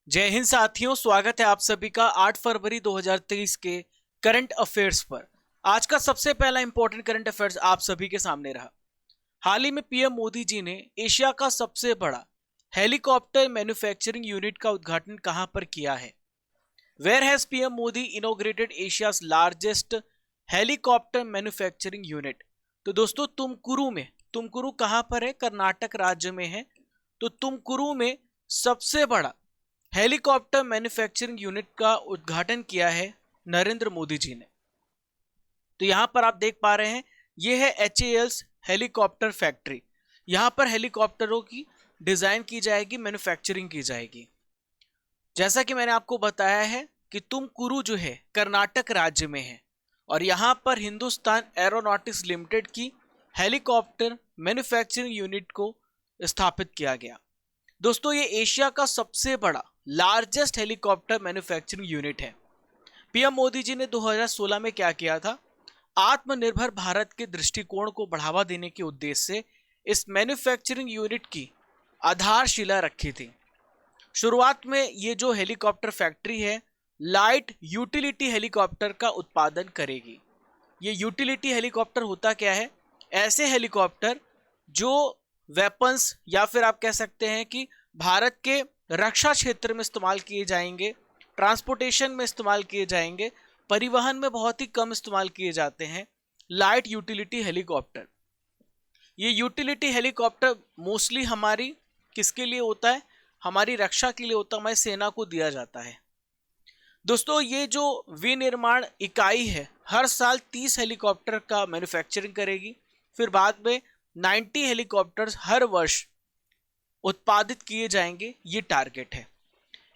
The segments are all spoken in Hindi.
जय हिंद साथियों, स्वागत है आप सभी का 8 फरवरी 2023 के करंट अफेयर्स पर। आज का सबसे पहला इंपॉर्टेंट करंट अफेयर्स आप सभी के सामने रहा। हाल ही में पीएम मोदी जी ने एशिया का सबसे बड़ा हेलीकॉप्टर मैन्युफैक्चरिंग यूनिट का उद्घाटन कहां पर किया है? Where has PM Modi inaugurated Asia's largest helicopter manufacturing unit? तो दोस्तों तुमकुरू कहां पर है? कर्नाटक राज्य में है। तो तुमकुरू में सबसे बड़ा हेलीकॉप्टर मैन्युफैक्चरिंग यूनिट का उद्घाटन किया है नरेंद्र मोदी जी ने। तो यहां पर आप देख पा रहे हैं, यह है HAL's हेलीकॉप्टर फैक्ट्री। यहां पर हेलीकॉप्टरों की डिजाइन की जाएगी, मैन्युफैक्चरिंग की जाएगी। जैसा कि मैंने आपको बताया है कि तुमकुरू जो है कर्नाटक राज्य में है और यहां पर हिंदुस्तान एरोनॉटिक्स लिमिटेड की हेलीकॉप्टर मैन्युफैक्चरिंग यूनिट को स्थापित किया गया। दोस्तों, ये एशिया का सबसे बड़ा लार्जेस्ट हेलीकॉप्टर मैन्युफैक्चरिंग यूनिट है। पीएम मोदी जी ने 2016 में क्या किया था? आत्मनिर्भर भारत के दृष्टिकोण को बढ़ावा देने के उद्देश्य से इस मैन्युफैक्चरिंग यूनिट की आधारशिला रखी थी। शुरुआत में ये जो हेलीकॉप्टर फैक्ट्री है, लाइट यूटिलिटी हेलीकॉप्टर का उत्पादन करेगी। ये यूटिलिटी हेलीकॉप्टर होता क्या है? ऐसे हेलीकॉप्टर जो वेपन्स या फिर आप कह सकते हैं कि भारत के रक्षा क्षेत्र में इस्तेमाल किए जाएंगे, ट्रांसपोर्टेशन में इस्तेमाल किए जाएंगे, परिवहन में बहुत ही कम इस्तेमाल किए जाते हैं। लाइट यूटिलिटी हेलीकॉप्टर, ये यूटिलिटी हेलीकॉप्टर मोस्टली हमारी किसके लिए होता है? हमारी रक्षा के लिए होता है, हमारी सेना को दिया जाता है। दोस्तों, ये जो विनिर्माण इकाई है हर साल 30 हेलीकॉप्टर का मैन्युफैक्चरिंग करेगी, फिर बाद में 90 हेलीकॉप्टर्स हर वर्ष उत्पादित किए जाएंगे, ये टारगेट है।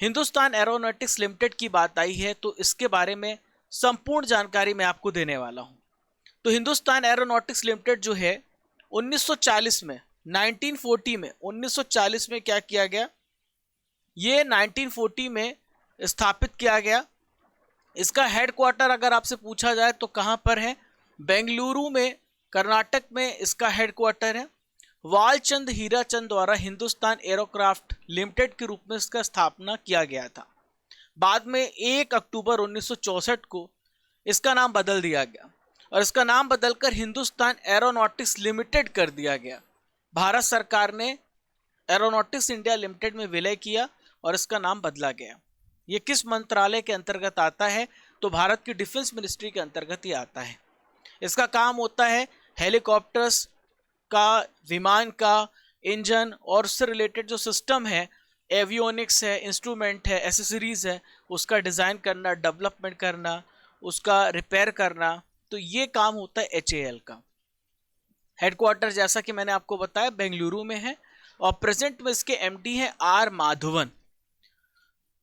हिंदुस्तान एरोनॉटिक्स लिमिटेड की बात आई है तो इसके बारे में संपूर्ण जानकारी मैं आपको देने वाला हूं। तो हिंदुस्तान एरोनॉटिक्स लिमिटेड जो है 1940 में 1940 में क्या किया गया? ये 1940 में स्थापित किया गया। इसका हेडक्वार्टर अगर आपसे पूछा जाए तो कहां पर है? बेंगलुरु में, कर्नाटक में इसका हेडक्वार्टर है। वालचंद हीराचंद द्वारा हिंदुस्तान एरोक्राफ्ट लिमिटेड के रूप में इसका स्थापना किया गया था। बाद में 1 अक्टूबर 1964 को इसका नाम बदल दिया गया और इसका नाम बदलकर हिंदुस्तान एरोनॉटिक्स लिमिटेड कर दिया गया। भारत सरकार ने एरोनॉटिक्स इंडिया लिमिटेड में विलय किया और इसका नाम बदला गया। ये किस मंत्रालय के अंतर्गत आता है? तो भारत की डिफेंस मिनिस्ट्री के अंतर्गत ही आता है। इसका काम होता है हेलीकॉप्टर्स का, विमान का इंजन और उससे रिलेटेड जो सिस्टम है, एवियोनिक्स है, इंस्ट्रूमेंट है, एसेसरीज है, उसका डिज़ाइन करना, डेवलपमेंट करना, उसका रिपेयर करना। तो ये काम होता है HAL का। हेडक्वार्टर जैसा कि मैंने आपको बताया बेंगलुरु में है और प्रेजेंट में इसके MD हैं R माधवन।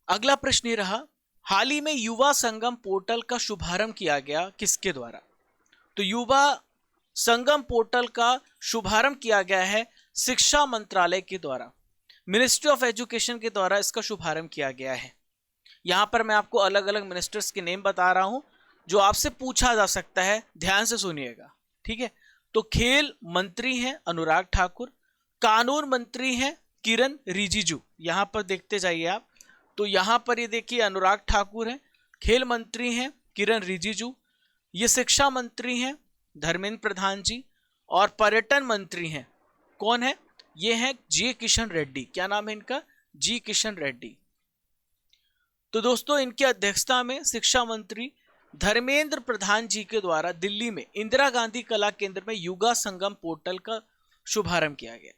अगला प्रश्न ये रहा, हाल ही में युवा संगम पोर्टल का शुभारंभ किया गया किसके द्वारा? तो युवा संगम पोर्टल का शुभारंभ किया गया है शिक्षा मंत्रालय के द्वारा, मिनिस्ट्री ऑफ एजुकेशन के द्वारा इसका शुभारंभ किया गया है। यहां पर मैं आपको अलग अलग मिनिस्टर्स के नेम बता रहा हूं जो आपसे पूछा जा सकता है, ध्यान से सुनिएगा, ठीक है? तो खेल मंत्री हैं अनुराग ठाकुर, कानून मंत्री हैं किरण रिजिजू। यहां पर देखते जाइए आप, तो यहां पर ये देखिए अनुराग ठाकुर हैं, खेल मंत्री हैं किरण रिजिजू, ये शिक्षा मंत्री हैं धर्मेंद्र प्रधान जी, और पर्यटन मंत्री हैं कौन है? ये हैं जी किशन रेड्डी। क्या नाम है इनका? जी किशन रेड्डी। तो दोस्तों, इनकी अध्यक्षता में शिक्षा मंत्री धर्मेंद्र प्रधान जी के द्वारा दिल्ली में इंदिरा गांधी कला केंद्र में युवा संगम पोर्टल का शुभारंभ किया गया।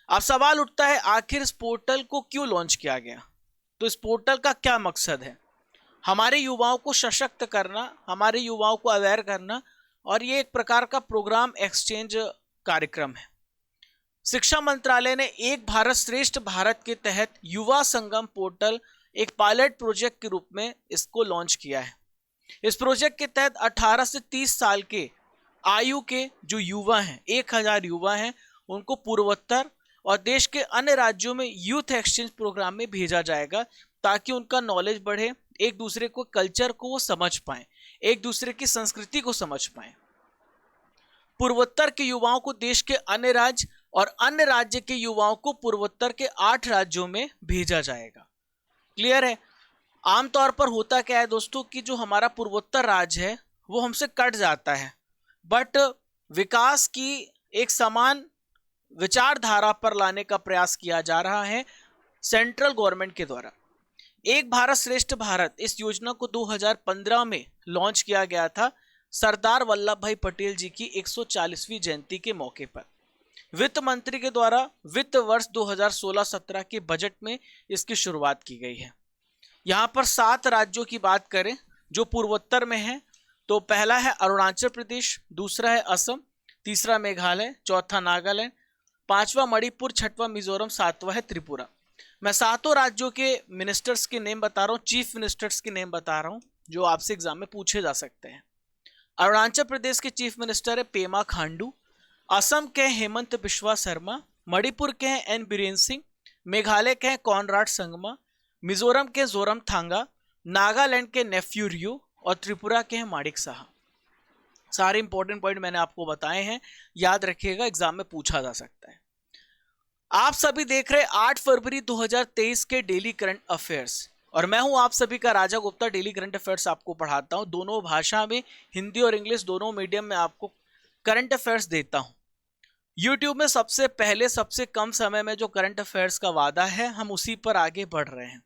अब सवाल उठता है, आखिर इस पोर्टल को क्यों लॉन्च किया गया? तो इस पोर्टल का क्या मकसद है? हमारे युवाओं को सशक्त करना, हमारे युवाओं को अवेयर करना, और ये एक प्रकार का प्रोग्राम एक्सचेंज कार्यक्रम है। शिक्षा मंत्रालय ने एक भारत श्रेष्ठ भारत के तहत युवा संगम पोर्टल एक पायलट प्रोजेक्ट के रूप में इसको लॉन्च किया है। इस प्रोजेक्ट के तहत 18 से 30 साल के आयु के जो युवा हैं, 1000 युवा हैं, उनको पूर्वोत्तर और देश के अन्य राज्यों में यूथ एक्सचेंज प्रोग्राम में भेजा जाएगा ताकि उनका नॉलेज बढ़े, एक दूसरे को कल्चर को वो समझ पाए, एक दूसरे की संस्कृति को समझ पाए। पूर्वोत्तर के युवाओं को देश के अन्य राज्य और अन्य राज्य के युवाओं को पूर्वोत्तर के 8 राज्यों में भेजा जाएगा। क्लियर है। आमतौर पर होता क्या है दोस्तों कि जो हमारा पूर्वोत्तर राज्य है वो हमसे कट जाता है, बट विकास की एक समान विचारधारा पर लाने का प्रयास किया जा रहा है सेंट्रल गवर्नमेंट के द्वारा। एक भारत श्रेष्ठ भारत इस योजना को 2015 में लॉन्च किया गया था सरदार वल्लभ भाई पटेल जी की 140वीं जयंती के मौके पर। वित्त मंत्री के द्वारा वित्त वर्ष 2016-17 के बजट में इसकी शुरुआत की गई है। यहाँ पर 7 राज्यों की बात करें जो पूर्वोत्तर में है, तो पहला है अरुणाचल प्रदेश, दूसरा है असम, तीसरा मेघालय, चौथा नागालैंड, पांचवा मणिपुर, छठवां मिजोरम, सातवां है त्रिपुरा। मैं 7 राज्यों के मिनिस्टर्स के नेम बता रहा हूँ, चीफ मिनिस्टर्स के नेम बता रहा हूँ जो आपसे एग्जाम में पूछे जा सकते हैं। अरुणाचल प्रदेश के चीफ मिनिस्टर है पेमा खांडू, असम के हेमंत बिश्वा शर्मा, मणिपुर के हैं एन बीरेन सिंह, मेघालय के हैं कॉनराड संगमा, मिजोरम के जोरम थांगा, नागालैंड के नेफ्यू रियो और त्रिपुरा के हैं माणिक साहा। सारे इंपॉर्टेंट पॉइंट मैंने आपको बताए हैं, याद रखिएगा, एग्जाम में पूछा जा सकता है। आप सभी देख रहे 8 फरवरी 2023 के डेली करंट अफेयर्स, और मैं हूं आप सभी का राजा गुप्ता। डेली करंट अफेयर्स आपको पढ़ाता हूं, दोनों भाषा में, हिंदी और इंग्लिश दोनों मीडियम में आपको करंट अफेयर्स देता हूं। यूट्यूब में सबसे पहले सबसे कम समय में जो करंट अफेयर्स का वादा है, हम उसी पर आगे बढ़ रहे हैं।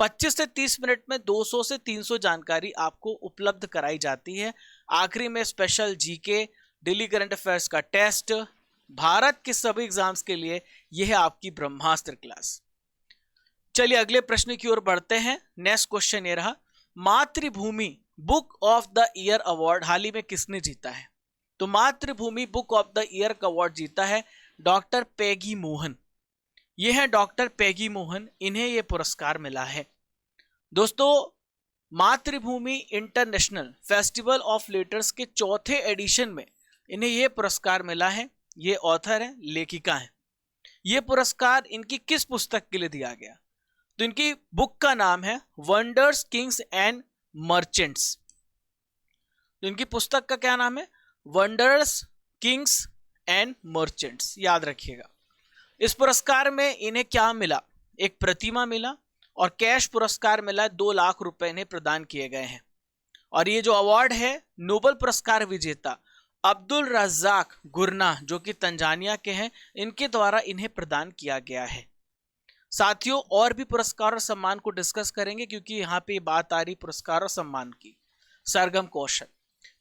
25 से 30 मिनट में 200 से 300 जानकारी आपको उपलब्ध कराई जाती है। आखिरी में special GK, daily current affairs का टेस्ट, भारत के सभी एग्जाम्स के लिए यह है आपकी ब्रह्मास्त्र क्लास। चलिए अगले प्रश्न की ओर बढ़ते हैं। नेक्स्ट क्वेश्चन ये रहा, Mathrubhumi book of the year award हाल ही में किसने जीता है? तो Mathrubhumi book of the year का अवार्ड जीता है डॉक्टर पैगी मोहन। ये है डॉक्टर पैगी मोहन, इन्हें यह पुरस्कार मिला है। दोस्तों, मातृभूमि इंटरनेशनल फेस्टिवल ऑफ लेटर्स के 4थे एडिशन में इन्हें यह पुरस्कार मिला है। ये ऑथर है, लेखिका है। यह पुरस्कार इनकी किस पुस्तक के लिए दिया गया? तो इनकी बुक का नाम है वंडर्स किंग्स एंड मर्चेंट्स। तो इनकी पुस्तक का क्या नाम है? वंडर्स किंग्स एंड मर्चेंट्स, याद रखिएगा। इस पुरस्कार में इन्हें क्या मिला? एक प्रतिमा मिला और कैश पुरस्कार मिला, 2 लाख रुपए इन्हें प्रदान किए गए हैं। और ये जो अवार्ड है, नोबेल पुरस्कार विजेता अब्दुल रज़ाक गुरना, जो कि तंजानिया के हैं, इनके द्वारा इन्हें प्रदान किया गया है। साथियों, और भी पुरस्कार और सम्मान को डिस्कस करेंगे, क्योंकि यहाँ पे बात आ रही पुरस्कार और सम्मान की। सरगम कौशल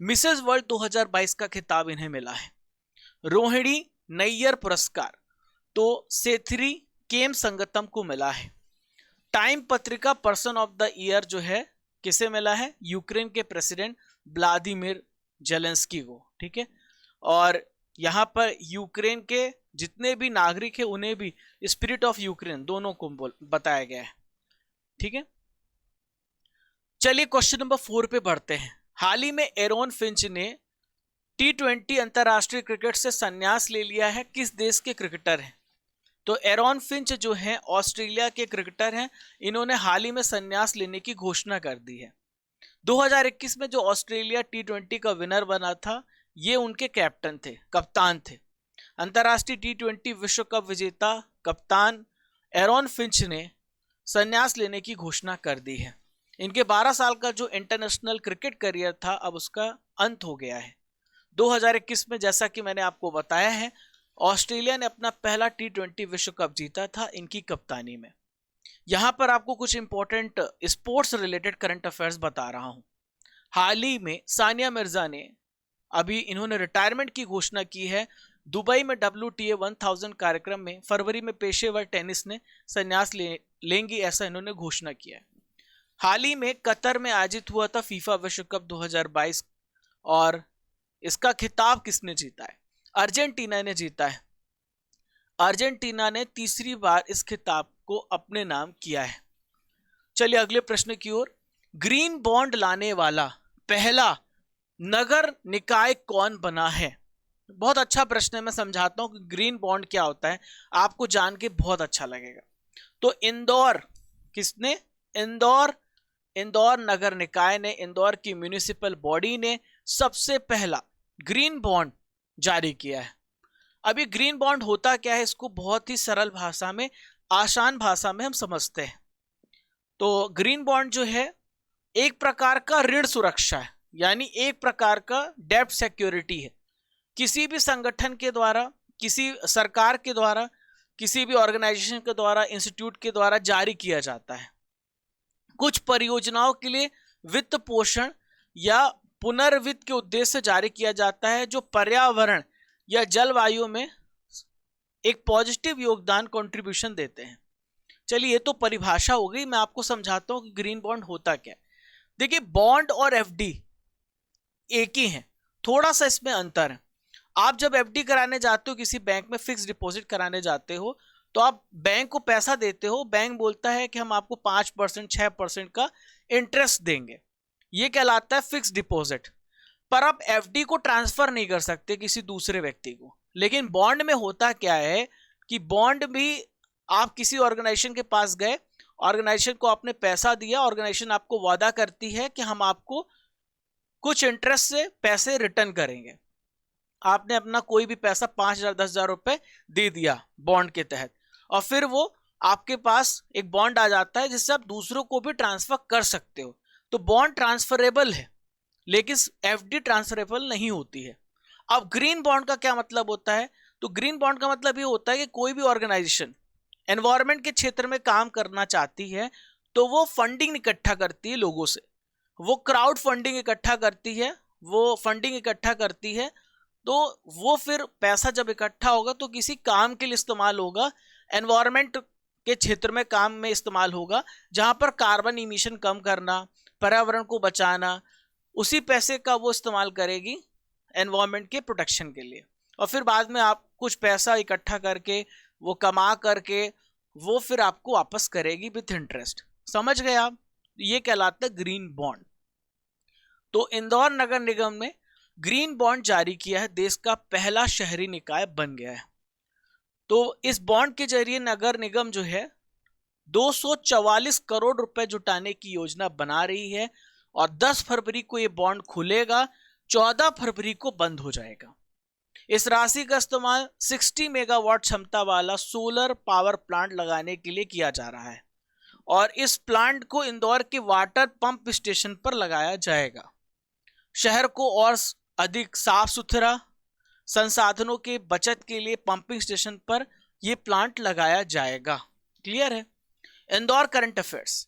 मिसेस वर्ल्ड 2022 का खिताब इन्हें मिला है। रोहिणी नैयर पुरस्कार तो सेथरी केम संगतम को मिला है। टाइम पत्रिका पर्सन ऑफ द ईयर जो है किसे मिला है? यूक्रेन के प्रेसिडेंट व्लादिमीर जेलेंस्की को, ठीक है। और यहां पर यूक्रेन के जितने भी नागरिक हैं उन्हें भी स्पिरिट ऑफ यूक्रेन दोनों को बताया गया है, ठीक है। चलिए क्वेश्चन नंबर 4 पे बढ़ते हैं। हाल ही में एरोन फिंच ने T20 अंतरराष्ट्रीय क्रिकेट से संन्यास ले लिया है। किस देश के क्रिकेटर हैं? तो एरोन फिंच जो हैं ऑस्ट्रेलिया के क्रिकेटर हैं। इन्होंने हाल ही में संन्यास लेने की घोषणा कर दी है। 2021 में जो ऑस्ट्रेलिया T20 का विनर बना था, ये उनके कैप्टन थे, कप्तान थे। अंतरराष्ट्रीय T20 विश्व कप विजेता कप्तान एरोन फिंच ने संन्यास लेने की घोषणा कर दी है। इनके 12 साल का जो इंटरनेशनल क्रिकेट करियर था, अब उसका अंत हो गया है। 2021 में जैसा कि मैंने आपको बताया है, ऑस्ट्रेलिया ने अपना पहला T20 विश्व कप जीता था इनकी कप्तानी में। यहां पर आपको कुछ important sports related current affairs बता रहा हूं। हाल ही में सानिया मिर्जा ने अभी इन्होंने रिटायरमेंट की घोषणा की है। दुबई में WTA 1000 कार्यक्रम में फरवरी में पेशेवर टेनिस ने संन्यास लेंगी, ऐसा इन्होंने घोषणा किया है। हाल ही में कतर में आयोजित हुआ था फीफा विश्व कप 2022 और इसका खिताब किसने जीता है? अर्जेंटीना ने जीता है। अर्जेंटीना ने तीसरी बार इस खिताब को अपने नाम किया है। चलिए अगले प्रश्न की ओर। ग्रीन बॉन्ड लाने वाला पहला नगर निकाय कौन बना है? बहुत अच्छा प्रश्न है। मैं समझाता हूं कि ग्रीन बॉन्ड क्या होता है, आपको जान के बहुत अच्छा लगेगा। तो इंदौर किसने? इंदौर नगर निकाय ने, इंदौर की म्युनिसिपल बॉडी ने सबसे पहला ग्रीन बॉन्ड जारी किया है। अभी ग्रीन बॉन्ड होता क्या है, इसको बहुत ही सरल भाषा में, आसान भाषा में हम समझते हैं। तो ग्रीन बॉन्ड जो है एक प्रकार का ऋण सुरक्षा है, यानी एक प्रकार का डेब्ट सिक्योरिटी है। किसी भी संगठन के द्वारा, किसी सरकार के द्वारा, किसी भी ऑर्गेनाइजेशन के द्वारा, इंस्टीट्यूट के द्वारा जारी किया जाता है। कुछ परियोजनाओं के लिए वित्त पोषण या पुनर्वित्त के उद्देश्य से जारी किया जाता है, जो पर्यावरण या जलवायु में एक पॉजिटिव योगदान कंट्रीब्यूशन देते हैं। चलिए, ये तो परिभाषा हो गई। मैं आपको समझाता हूं कि ग्रीन बॉन्ड होता क्या है। देखिए, बॉन्ड और एफडी एक ही है, थोड़ा सा इसमें अंतर है। आप जब एफडी कराने जाते हो, किसी बैंक में फिक्स डिपॉजिट कराने जाते हो, तो आप बैंक को पैसा देते हो, बैंक बोलता है कि हम आपको 5%, 6% का इंटरेस्ट देंगे। ये कहलाता है फिक्स डिपॉजिट। पर आप एफडी को ट्रांसफर नहीं कर सकते किसी दूसरे व्यक्ति को। लेकिन बॉन्ड में होता क्या है कि बॉन्ड भी आप किसी ऑर्गेनाइजेशन के पास गए, ऑर्गेनाइजेशन को आपने पैसा दिया, ऑर्गेनाइजेशन आपको वादा करती है कि हम आपको कुछ इंटरेस्ट से पैसे रिटर्न करेंगे। आपने अपना कोई भी पैसा 5,000, 10,000 रुपए दे दिया बॉन्ड के तहत, और फिर वो आपके पास एक बॉन्ड आ जाता है जिससे आप दूसरों को भी ट्रांसफर कर सकते हो। तो बॉन्ड ट्रांसफरेबल है, लेकिन एफडी ट्रांसफरेबल नहीं होती है। अब ग्रीन बॉन्ड का क्या मतलब होता है? तो ग्रीन बॉन्ड का मतलब ये होता है कि कोई भी ऑर्गेनाइजेशन एनवायरनमेंट के क्षेत्र में काम करना चाहती है, तो वो फंडिंग इकट्ठा करती है लोगों से, वो क्राउड फंडिंग इकट्ठा करती है, वो फंडिंग इकट्ठा करती है। तो वो फिर पैसा जब इकट्ठा होगा तो किसी काम के लिए इस्तेमाल होगा, एनवायरनमेंट के क्षेत्र में काम में इस्तेमाल होगा, जहां पर कार्बन इमिशन कम करना, पर्यावरण को बचाना, उसी पैसे का वो इस्तेमाल करेगी एनवायरनमेंट के प्रोटेक्शन के लिए। और फिर बाद में आप कुछ पैसा इकट्ठा करके, वो कमा करके, वो फिर आपको वापस करेगी विथ इंटरेस्ट। समझ गए आप? ये कहलाता है ग्रीन बॉन्ड। तो इंदौर नगर निगम ने ग्रीन बॉन्ड जारी किया है, देश का पहला शहरी निकाय बन गया है। तो इस बॉन्ड के जरिए नगर निगम जो है 244 करोड़ रुपए जुटाने की योजना बना रही है, और 10 फरवरी को ये बॉन्ड खुलेगा, 14 फरवरी को बंद हो जाएगा। इस राशि का इस्तेमाल 60 मेगावाट क्षमता वाला सोलर पावर प्लांट लगाने के लिए किया जा रहा है, और इस प्लांट को इंदौर के वाटर पंप स्टेशन पर लगाया जाएगा। शहर को और अधिक साफ सुथरा, संसाधनों के बचत के लिए पंपिंग स्टेशन पर यह प्लांट लगाया जाएगा। क्लियर है? Indore current affairs.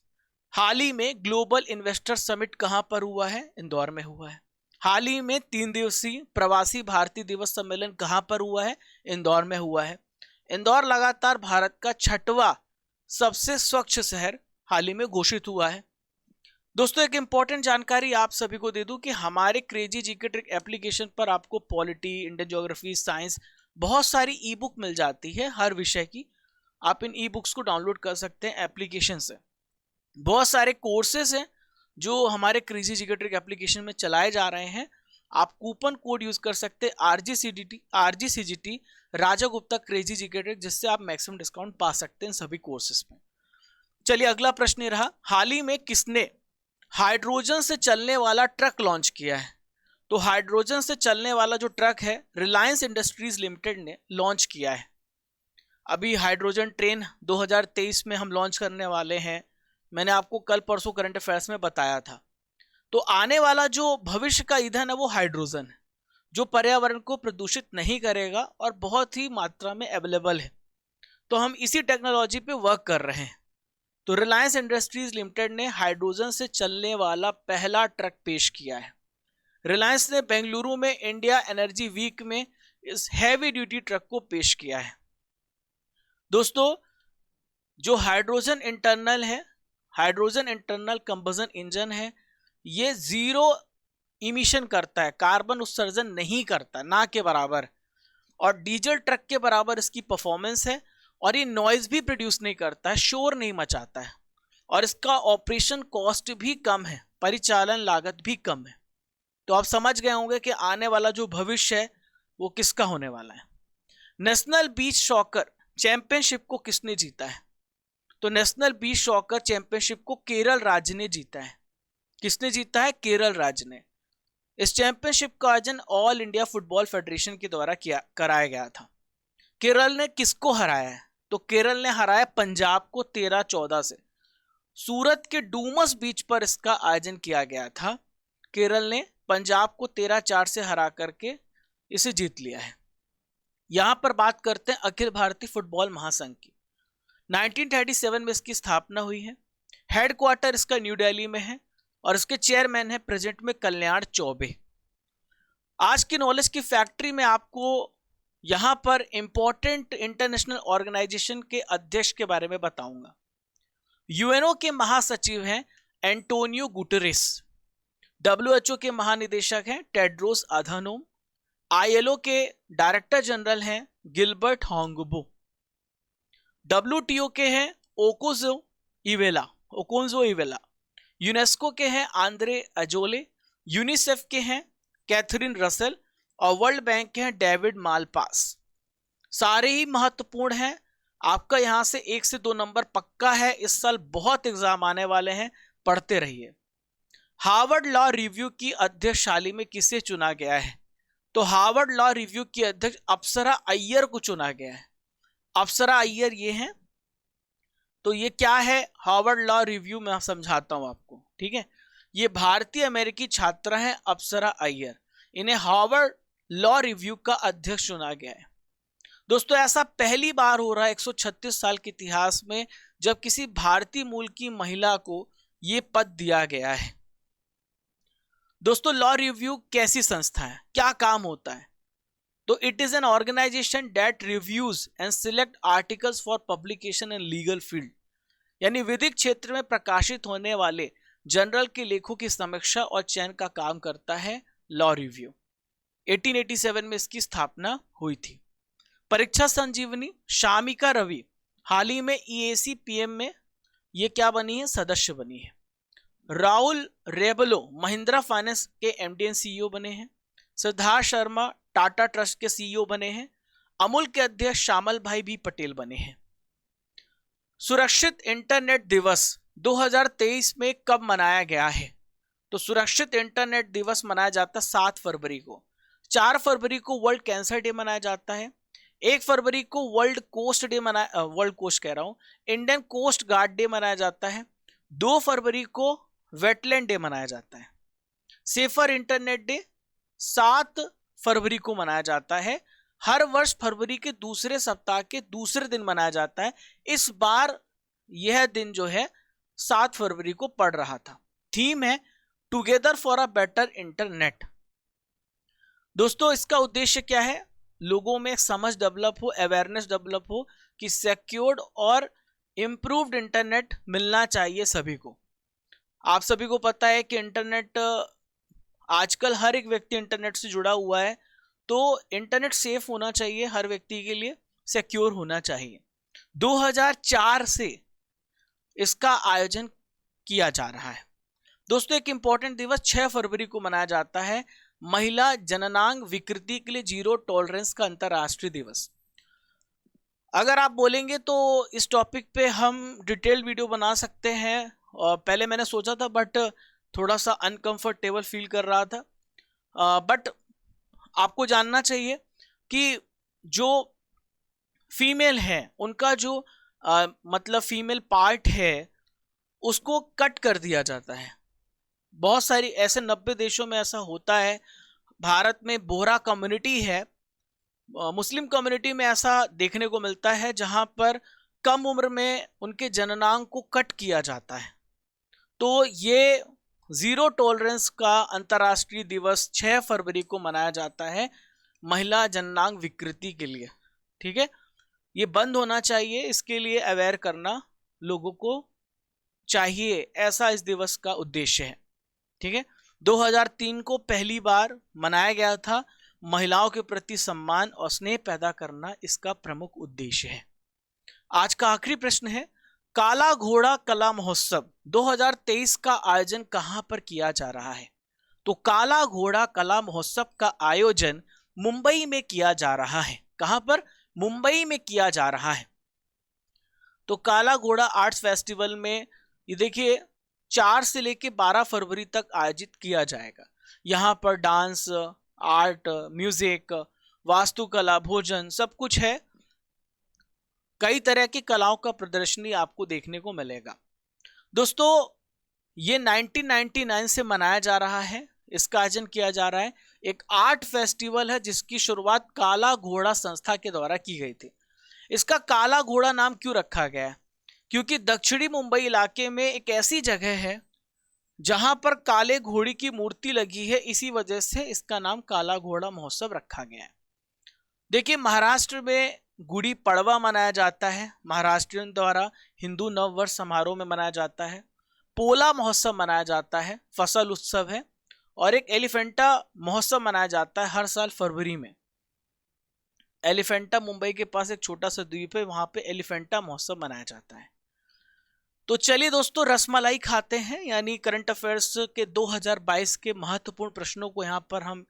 हाल ही में ग्लोबल इन्वेस्टर समिट कहां पर हुआ है? इंदौर में हुआ है। हाल ही में 3 दिवसीय प्रवासी भारतीय दिवस सम्मेलन कहां पर हुआ है? इंदौर में हुआ है। इंदौर लगातार भारत का 6वां सबसे स्वच्छ शहर हाल ही में घोषित हुआ है। दोस्तों, एक इंपॉर्टेंट जानकारी आप सभी को दे दूं कि हमारे क्रेजी जीके ट्रिक एप्लीकेशन पर आपको पॉलिटी, इंडियन ज्योग्राफी, साइंस, बहुत सारी ई बुक मिल जाती है हर विषय की। आप इन ई बुक्स को डाउनलोड कर सकते हैं एप्लीकेशन से। बहुत सारे कोर्सेज हैं जो हमारे क्रेजी जीके ट्रिक एप्लीकेशन में चलाए जा रहे हैं। आप कूपन कोड यूज कर सकते हैं RGCGT राजा गुप्ता क्रेजी जीके ट्रिक, जिससे आप मैक्सिमम डिस्काउंट पा सकते हैं सभी कोर्सेज में। चलिए, अगला प्रश्न ये रहा, हाल ही में किसने हाइड्रोजन से चलने वाला ट्रक लॉन्च किया है? तो हाइड्रोजन से चलने वाला जो ट्रक है, रिलायंस इंडस्ट्रीज लिमिटेड ने लॉन्च किया है। अभी हाइड्रोजन ट्रेन 2023 में हम लॉन्च करने वाले हैं। मैंने आपको कल परसों करंट अफेयर्स में बताया था। तो आने वाला जो भविष्य का ईंधन है वो हाइड्रोजन है, जो पर्यावरण को प्रदूषित नहीं करेगा और बहुत ही मात्रा में अवेलेबल है। तो हम इसी टेक्नोलॉजी पे वर्क कर रहे हैं। तो रिलायंस इंडस्ट्रीज लिमिटेड ने हाइड्रोजन से चलने वाला पहला ट्रक पेश किया है। रिलायंस ने बेंगलुरु में इंडिया एनर्जी वीक में इस हैवी ड्यूटी ट्रक को पेश किया है। दोस्तों, जो हाइड्रोजन इंटरनल कंबसन इंजन है, ये 0 इमिशन करता है, कार्बन उत्सर्जन नहीं करता, ना के बराबर, और डीजल ट्रक के बराबर इसकी परफॉर्मेंस है, और ये नॉइज भी प्रोड्यूस नहीं करता है, शोर नहीं मचाता है, और इसका ऑपरेशन कॉस्ट भी कम है, परिचालन लागत भी कम है। तो आप समझ गए होंगे कि आने वाला जो भविष्य है वो किसका होने वाला है। नेशनल बीच सॉकर चैंपियनशिप को किसने जीता है? तो नेशनल बीच सॉकर चैंपियनशिप को केरल राज्य ने जीता है। किसने जीता है? केरल राज्य ने। इस चैंपियनशिप का आयोजन ऑल इंडिया फुटबॉल फेडरेशन के द्वारा कराया गया था। केरल ने किसको हराया है? तो केरल ने हराया पंजाब को 13-14 से। सूरत के डूमस बीच पर इसका आयोजन किया गया था। केरल ने पंजाब को 13-4 से हरा करके इसे जीत लिया है। यहां पर बात करते हैं अखिल भारतीय फुटबॉल महासंघ की। 1937 में इसकी स्थापना हुई है। हेडक्वार्टर इसका न्यू दिल्ली में है और इसके चेयरमैन है प्रेजेंट में कल्याण चौबे। आज की नॉलेज की फैक्ट्री में आपको यहां पर इंपॉर्टेंट इंटरनेशनल ऑर्गेनाइजेशन के अध्यक्ष के बारे में बताऊंगा। यूएनओ के महासचिव हैं एंटोनियो गुटेरेस। डब्ल्यूएचओ के महानिदेशक हैं टेड्रोस अधानोम। आईएलओ के डायरेक्टर जनरल हैं गिलबर्ट होंगबो। डब्ल्यूटीओ के हैं ओकोंजो इवेला। यूनेस्को के हैं आंद्रे अजोले। यूनिसेफ के हैं कैथरीन रसेल और वर्ल्ड बैंक के हैं डेविड मालपास। सारे ही महत्वपूर्ण हैं। आपका यहां से 1 से 2 नंबर पक्का है। इस साल बहुत एग्जाम आने वाले हैं, पढ़ते रहिए। हार्वर्ड लॉ रिव्यू की अध्यक्षशाली में किसे चुना गया है? तो हार्वर्ड लॉ रिव्यू की अध्यक्ष अप्सरा अय्यर को चुना गया है। अप्सरा अय्यर ये हैं। तो ये क्या है हार्वर्ड लॉ रिव्यू में समझाता हूं आपको, ठीक है। ये भारतीय अमेरिकी छात्रा है अप्सरा अय्यर। इन्हें हार्वर्ड लॉ रिव्यू का अध्यक्ष चुना गया है। दोस्तों ऐसा पहली बार हो रहा है 136 साल के इतिहास में जब किसी भारतीय मूल की महिला को यह पद दिया गया है। दोस्तों लॉ रिव्यू कैसी संस्था है, क्या काम होता है? तो it is an organization that reviews and select articles for publication in legal field, यानी विधिक क्षेत्र में प्रकाशित होने वाले जनरल के लेखों की समीक्षा और चयन का काम करता है लॉ रिव्यू। 1887 में इसकी स्थापना हुई थी। परीक्षा संजीवनी शामिका रवि हाल ही में ईएसी पीएम में ये क्या बनी है? सदस्य बनी है। राहुल रेबलो महिंद्रा फाइनेंस के एमडी एंड सीईओ बने हैं। सिद्धार्थ शर्मा टाटा ट्रस्ट के सीईओ बने हैं। अमूल के अध्यक्ष श्यामल भाई भी पटेल बने हैं। सुरक्षित इंटरनेट दिवस 2023 में कब मनाया गया है? तो सुरक्षित इंटरनेट दिवस मनाया जाता है 7 फरवरी को। 4 फरवरी को वर्ल्ड कैंसर डे मनाया जाता है। 1 फरवरी को इंडियन कोस्ट गार्ड डे मनाया जाता है। 2 फरवरी को वेटलैंड डे मनाया जाता है। सेफर इंटरनेट डे 7 फरवरी को मनाया जाता है। हर वर्ष फरवरी के दूसरे सप्ताह के दूसरे दिन मनाया जाता है। इस बार यह दिन जो है 7 फरवरी को पड़ रहा था। थीम है together for a better internet. दोस्तों इसका उद्देश्य क्या है? लोगों में समझ डेवलप हो, अवेयरनेस डेवलप हो कि सिक्योर्ड और इंप्रूव्ड इंटरनेट मिलना चाहिए सभी को। आप सभी को पता है कि इंटरनेट आजकल हर एक व्यक्ति इंटरनेट से जुड़ा हुआ है, तो इंटरनेट सेफ होना चाहिए, हर व्यक्ति के लिए सिक्योर होना चाहिए। 2004 से इसका आयोजन किया जा रहा है। दोस्तों एक इंपॉर्टेंट दिवस 6 फरवरी को मनाया जाता है, महिला जननांग विकृति के लिए जीरो टॉलरेंस का अंतरराष्ट्रीय दिवस। अगर आप बोलेंगे तो इस टॉपिक पे हम डिटेल वीडियो बना सकते हैं, और पहले मैंने सोचा था बट थोड़ा सा अनकंफर्टेबल फील कर रहा था। बट आपको जानना चाहिए कि जो फीमेल है उनका जो मतलब फीमेल पार्ट है उसको कट कर दिया जाता है। बहुत सारी ऐसे 90 देशों में ऐसा होता है। भारत में बोहरा कम्युनिटी है, मुस्लिम कम्युनिटी में ऐसा देखने को मिलता है जहां पर कम उम्र में उनके जननांग को कट किया जाता है। तो ये जीरो टॉलरेंस का अंतर्राष्ट्रीय दिवस 6 फरवरी को मनाया जाता है महिला जननांग विकृति के लिए। ठीक है, ये बंद होना चाहिए, इसके लिए अवेयर करना लोगों को चाहिए, ऐसा इस दिवस का उद्देश्य है। ठीक है, 2003 को पहली बार मनाया गया था। महिलाओं के प्रति सम्मान और स्नेह पैदा करना इसका प्रमुख उद्देश्य है। आज का आखिरी प्रश्न है, काला घोड़ा कला महोत्सव 2023 का आयोजन कहां पर किया जा रहा है? तो काला घोड़ा कला महोत्सव का आयोजन मुंबई में किया जा रहा है। कहां पर? मुंबई में किया जा रहा है। तो काला घोड़ा आर्ट्स फेस्टिवल में ये देखिए 4 से लेकर 12 फरवरी तक आयोजित किया जाएगा। यहाँ पर डांस, आर्ट, म्यूजिक, वास्तुकला, भोजन सब कुछ है। कई तरह की कलाओं का प्रदर्शनी आपको देखने को मिलेगा। दोस्तों ये 1999 से मनाया जा रहा है, इसका आयोजन किया जा रहा है। एक आर्ट फेस्टिवल है जिसकी शुरुआत काला घोड़ा संस्था के द्वारा की गई थी। इसका काला घोड़ा नाम क्यों रखा गया है? क्योंकि दक्षिणी मुंबई इलाके में एक ऐसी जगह है जहां पर काले घोड़े की मूर्ति लगी है, इसी वजह से इसका नाम काला घोड़ा महोत्सव रखा गया है। देखिए, महाराष्ट्र में गुड़ी पड़वा मनाया जाता है, महाराष्ट्रियन द्वारा हिंदू नव वर्ष समारोह में मनाया जाता है। पोला महोत्सव मनाया जाता है, फसल उत्सव है। और एक एलिफेंटा महोत्सव मनाया जाता है हर साल फरवरी में। एलिफेंटा मुंबई के पास एक छोटा सा द्वीप है, वहां पे एलिफेंटा महोत्सव मनाया जाता है। तो चलिए दोस्तों, रसमलाई खाते हैं, यानी करंट अफेयर्स के 2022 के महत्वपूर्ण प्रश्नों को यहां पर हम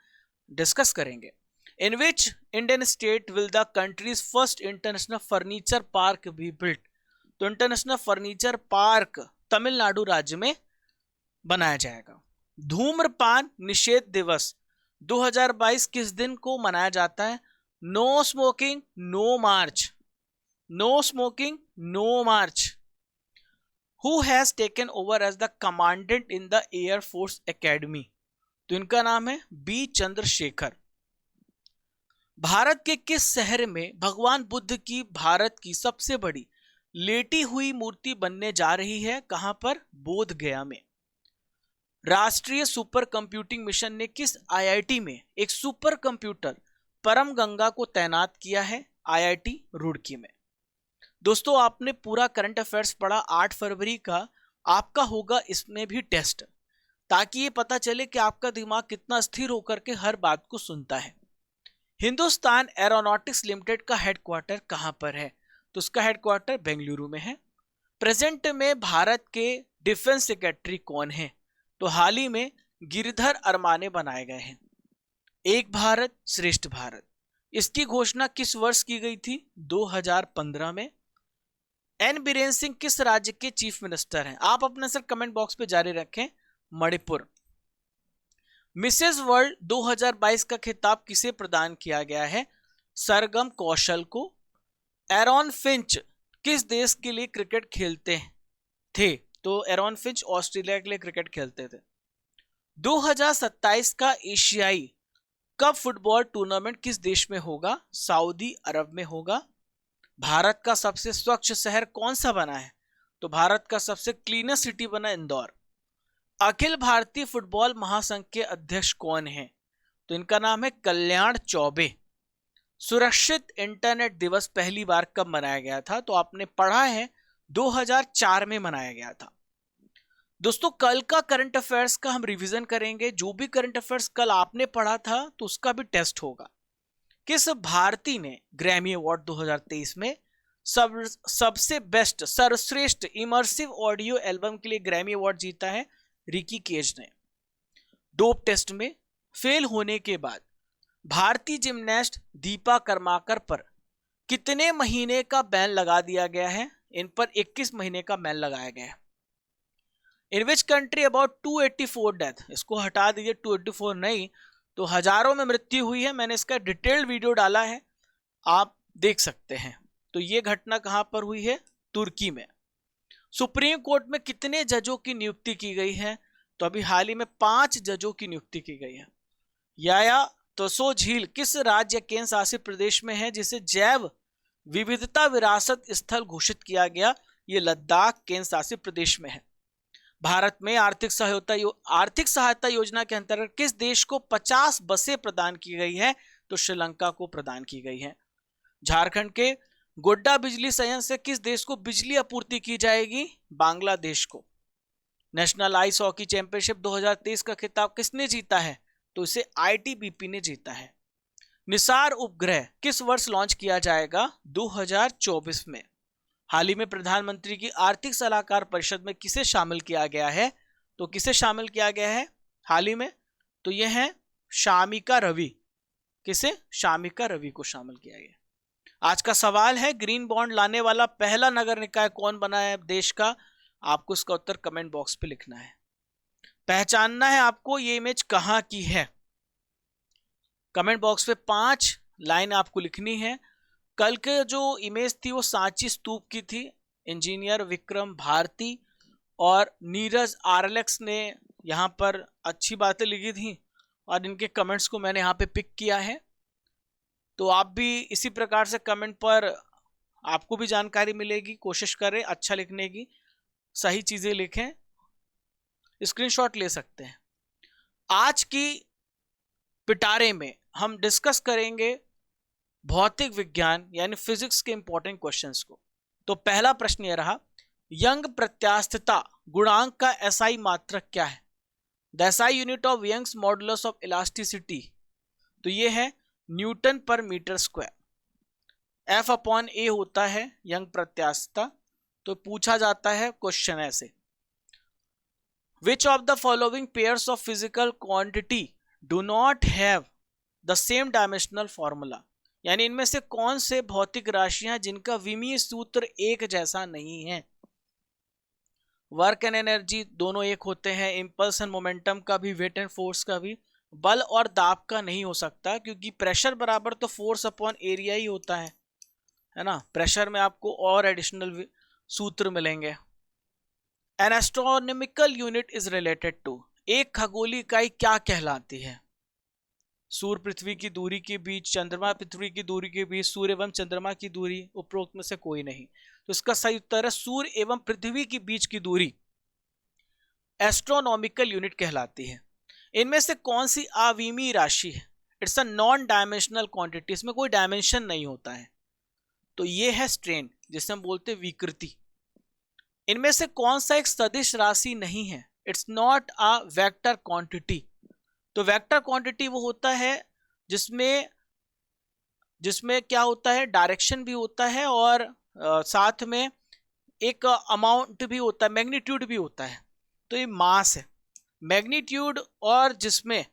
डिस्कस करेंगे। In which Indian state will the country's first international furniture park be built? तो इंटरनेशनल फर्नीचर पार्क तमिलनाडु राज्य में बनाया जाएगा। धूम्रपान निषेध दिवस 2022 किस दिन को मनाया जाता है? No smoking no march, no smoking no march. Who has taken over as the commandant in the Air Force Academy? तो इनका नाम है बी चंद्रशेखर। भारत के किस शहर में भगवान बुद्ध की भारत की सबसे बड़ी लेटी हुई मूर्ति बनने जा रही है? कहां पर? बोध गया में। राष्ट्रीय सुपर कंप्यूटिंग मिशन ने किस आईआईटी में एक सुपर कंप्यूटर परम गंगा को तैनात किया है? आईआईटी रुड़की में। दोस्तों, आपने पूरा करंट अफेयर्स पढ़ा 8 फरवरी का, आपका होगा इसमें भी टेस्ट, ताकि ये पता चले कि आपका दिमाग कितना स्थिर होकर के हर बात को सुनता है। हिंदुस्तान एरोनॉटिक्स लिमिटेड का हेडक्वार्टर कहां पर है? तो उसका हेडक्वार्टर बेंगलुरु में है। प्रेजेंट में भारत के डिफेंस सेक्रेटरी कौन है? तो हाल ही में गिरिधर अरमाने बनाए गए हैं। एक भारत श्रेष्ठ भारत, इसकी घोषणा किस वर्ष की गई थी? 2015 में। एन बीरेन सिंह किस राज्य के चीफ मिनिस्टर हैं? आप अपना आंसर कमेंट बॉक्स पे जारी रखें। मणिपुर। मिसेस वर्ल्ड 2022 का खिताब किसे प्रदान किया गया है? सरगम कौशल को। एरॉन फिंच किस देश के लिए क्रिकेट खेलते थे? तो एरॉन फिंच ऑस्ट्रेलिया के लिए क्रिकेट खेलते थे। 2027 का एशियाई कप फुटबॉल टूर्नामेंट किस देश में होगा? सऊदी अरब में होगा। भारत का सबसे स्वच्छ शहर कौन सा बना है? तो भारत का सबसे क्लीनेस्ट सिटी बना इंदौर। अखिल भारतीय फुटबॉल महासंघ के अध्यक्ष कौन है? तो इनका नाम है कल्याण चौबे। सुरक्षित इंटरनेट दिवस पहली बार कब मनाया गया था? तो आपने पढ़ा है 2004 में मनाया गया था। दोस्तों, कल का करंट अफेयर्स का हम रिवीजन करेंगे। जो भी करंट अफेयर्स कल आपने पढ़ा था तो उसका भी टेस्ट होगा। किस भारतीय ने ग्रैमी अवार्ड 2023 में सबसे बेस्ट सर्वश्रेष्ठ इमर्सिव ऑडियो एल्बम के लिए ग्रैमी अवार्ड जीता है? रिकी केज ने। डोप टेस्ट में फेल होने के बाद भारतीय जिम्नास्ट दीपा कर्माकर पर कितने महीने का बैन लगा दिया गया है? इन पर 21 महीने का बैन लगाया गया है। इन विच कंट्री अबाउट 284 डेथ, इसको हटा दीजिए, 284 नहीं तो हजारों में मृत्यु हुई है। मैंने इसका डिटेल्ड वीडियो डाला है, आप देख सकते हैं। तो ये घटना कहां पर हुई है? तुर्की में। सुप्रीम कोर्ट में कितने जजों की नियुक्ति की गई है? तो अभी हाल ही में 5 जजों की नियुक्ति की गई है। याया तसो झील किस राज्य केंद्र शासित प्रदेश में है जिसे जैव विविधता विरासत स्थल घोषित किया गया? ये लद्दाख केंद्र शासित प्रदेश में है। भारत में आर्थिक सहायता योजना के अंतर्गत किस देश को 50 बसें प्रदान की गई है? तो श्रीलंका को प्रदान की गई है। झारखंड के गोड्डा बिजली संयंत्र से किस देश को बिजली आपूर्ति की जाएगी? बांग्लादेश को। नेशनल आइस हॉकी चैंपियनशिप 2023 का खिताब किसने जीता है? तो इसे आईटीबीपी ने जीता है। निसार उपग्रह किस वर्ष लॉन्च किया जाएगा? 2024 में। हाल ही में प्रधानमंत्री की आर्थिक सलाहकार परिषद में किसे शामिल किया गया है? तो किसे शामिल किया गया है हाल ही में? तो यह है शामिका रवि। किसे? शामिका रवि को शामिल किया गया। आज का सवाल है, ग्रीन बॉन्ड लाने वाला पहला नगर निकाय कौन बना है देश का? आपको इसका उत्तर कमेंट बॉक्स पे लिखना है। पहचानना है आपको ये इमेज कहां की है। कमेंट बॉक्स पे 5 लाइन आपको लिखनी है। कल के जो इमेज थी वो सांची स्तूप की थी। इंजीनियर विक्रम भारती और नीरज RLX ने यहाँ पर अच्छी बातें लिखी थी और इनके कमेंट्स को मैंने यहाँ पे पिक किया है। तो आप भी इसी प्रकार से कमेंट पर आपको भी जानकारी मिलेगी, कोशिश करें अच्छा लिखने की, सही चीजें लिखें, स्क्रीनशॉट ले सकते हैं। आज की पिटारे में हम डिस्कस करेंगे भौतिक विज्ञान यानी फिजिक्स के इंपॉर्टेंट क्वेश्चंस को। तो पहला प्रश्न यह रहा, यंग प्रत्यास्थता गुणांक का SI मात्रक क्या है? The SI unit of Young's modulus of elasticity, तो ये है न्यूटन पर मीटर स्क्वायर। F/A होता है यंग प्रत्यास्थता। तो पूछा जाता है क्वेश्चन ऐसे, which of the following pairs of physical quantity do not have the same dimensional formula, यानी इनमें से कौन से भौतिक राशियां जिनका विमीय सूत्र एक जैसा नहीं है? वर्क एंड एनर्जी दोनों एक होते हैं, इंपल्स एंड मोमेंटम का भी, वेट एंड फोर्स का भी, बल और दाब का नहीं हो सकता, क्योंकि प्रेशर बराबर तो फोर्स अपॉन एरिया ही होता है ना। प्रेशर में आपको और एडिशनल सूत्र मिलेंगे। An astronomical unit is related to, एक खगोलीय इकाई क्या कहलाती है? सूर्य पृथ्वी की दूरी के बीच, चंद्रमा पृथ्वी की दूरी के बीच, सूर्य एवं चंद्रमा की दूरी, उपरोक्त में से कोई नहीं। तो इसका सही उत्तर है सूर्य एवं पृथ्वी के बीच की दूरी एस्ट्रोनॉमिकल यूनिट कहलाती है। इनमें से कौन सी अविमीय राशि है? It's a non dimensional quantity, इसमें कोई डायमेंशन नहीं होता है। तो ये है स्ट्रेन, जिसे हम बोलते हैं विकृति। इनमें से कौन सा एक सदिश राशि नहीं है? It's not a vector quantity. तो वेक्टर क्वांटिटी वो होता है जिसमें क्या होता है, डायरेक्शन भी होता है और साथ में एक अमाउंट भी होता है, मैग्नीट्यूड भी होता है। तो ये मास है। मैग्नीट्यूड और जिसमें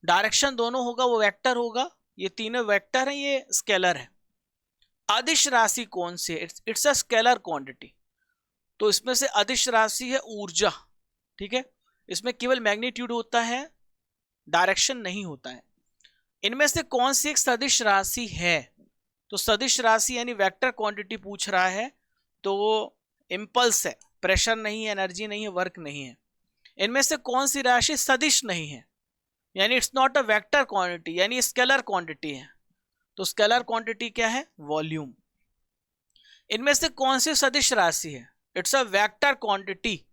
डायरेक्शन दोनों होगा वो वेक्टर होगा। ये तीनों वेक्टर हैं, ये स्केलर है। अदिश राशि कौन सी है? It's a scalar quantity. तो इसमें से अदिश राशि है ऊर्जा, ठीक है। इसमें केवल मैग्नीट्यूड होता है, डायरेक्शन नहीं होता है। इनमें से कौन सी एक सदिश राशि है? तो सदिश राशि यानी वेक्टर क्वांटिटी पूछ रहा है, तो वो इंपल्स है, प्रेशर नहीं है, एनर्जी नहीं है, वर्क नहीं है। इनमें से कौन सी राशि सदिश नहीं है, यानी it's not a vector quantity, यानी स्केलर क्वांटिटी है। तो स्केलर क्वांटिटी क्या है? वॉल्यूम। इनमें से कौन सी सदिश राशि है? It's a vector quantity.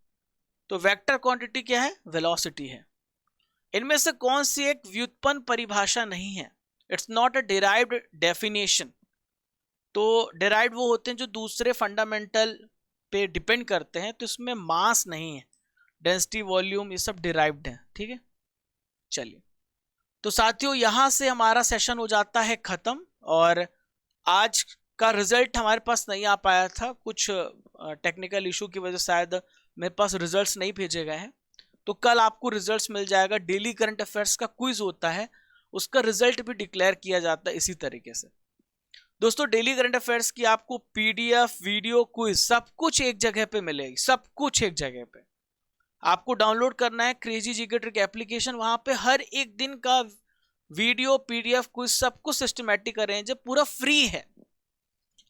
तो वेक्टर क्वांटिटी क्या है? वेलोसिटी है। इनमें से कौन सी एक व्युत्पन्न परिभाषा नहीं है? It's not a derived definition. तो डिराइव्ड वो होते हैं जो दूसरे फंडामेंटल पे डिपेंड करते हैं, तो इसमें मास नहीं है, डेंसिटी, वॉल्यूम, ये सब डिराइव्ड है, ठीक है। चलिए, तो साथियों यहां से हमारा सेशन हो जाता है खत्म। और आज का रिजल्ट हमारे पास नहीं आ पाया था, कुछ टेक्निकल इशू की वजह से शायद मेरे पास रिजल्ट्स नहीं भेजे गए हैं। तो कल आपको रिजल्ट्स मिल जाएगा। डेली करंट अफेयर्स का क्विज होता है, उसका रिजल्ट भी डिक्लेयर किया जाता है इसी तरीके से। दोस्तों डेली करंट अफेयर्स की आपको PDF, वीडियो, क्विज सब कुछ एक जगह पे मिलेगी, सब कुछ एक जगह पे। आपको डाउनलोड करना है क्रेजी जीके ट्रिक एप्लीकेशन, वहां पे हर एक दिन का वीडियो, PDF, क्विज सब कुछ सिस्टमैटिक अरेंज है, पूरा फ्री है।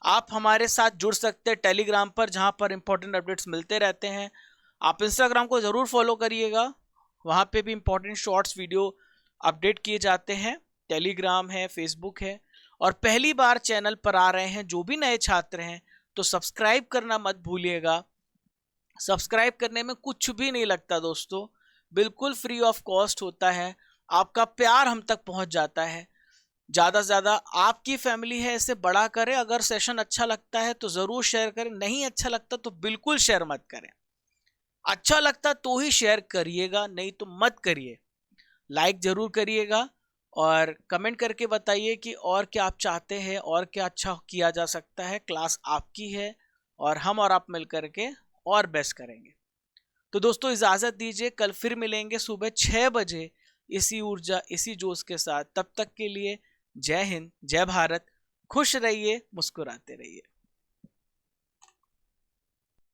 आप हमारे साथ जुड़ सकते हैं टेलीग्राम पर, जहां पर इंपॉर्टेंट अपडेट्स मिलते रहते हैं। आप इंस्टाग्राम को जरूर फॉलो करिएगा, वहां पे भी इंपॉर्टेंट शॉर्ट्स वीडियो अपडेट किए जाते हैं। टेलीग्राम है, फेसबुक है। और पहली बार चैनल पर आ रहे हैं जो भी नए छात्र हैं, तो सब्सक्राइब करना मत भूलिएगा। सब्सक्राइब करने में कुछ भी नहीं लगता दोस्तों, बिल्कुल फ्री ऑफ कॉस्ट होता है। आपका प्यार हम तक पहुंच जाता है। ज़्यादा से ज़्यादा आपकी फैमिली है, इसे बड़ा करें। अगर सेशन अच्छा लगता है तो ज़रूर शेयर करें, नहीं अच्छा लगता तो बिल्कुल शेयर मत करें। अच्छा लगता तो ही शेयर करिएगा, नहीं तो मत करिए। लाइक ज़रूर करिएगा और कमेंट करके बताइए कि और क्या आप चाहते हैं और क्या अच्छा किया जा सकता है। क्लास आपकी है और हम और आप मिल करके और बेस्ट करेंगे। तो दोस्तों इजाज़त दीजिए, कल फिर मिलेंगे सुबह 6 बजे इसी ऊर्जा, इसी जोश के साथ। तब तक के लिए जय हिंद, जय भारत, खुश रहिए, मुस्कुराते रहिए।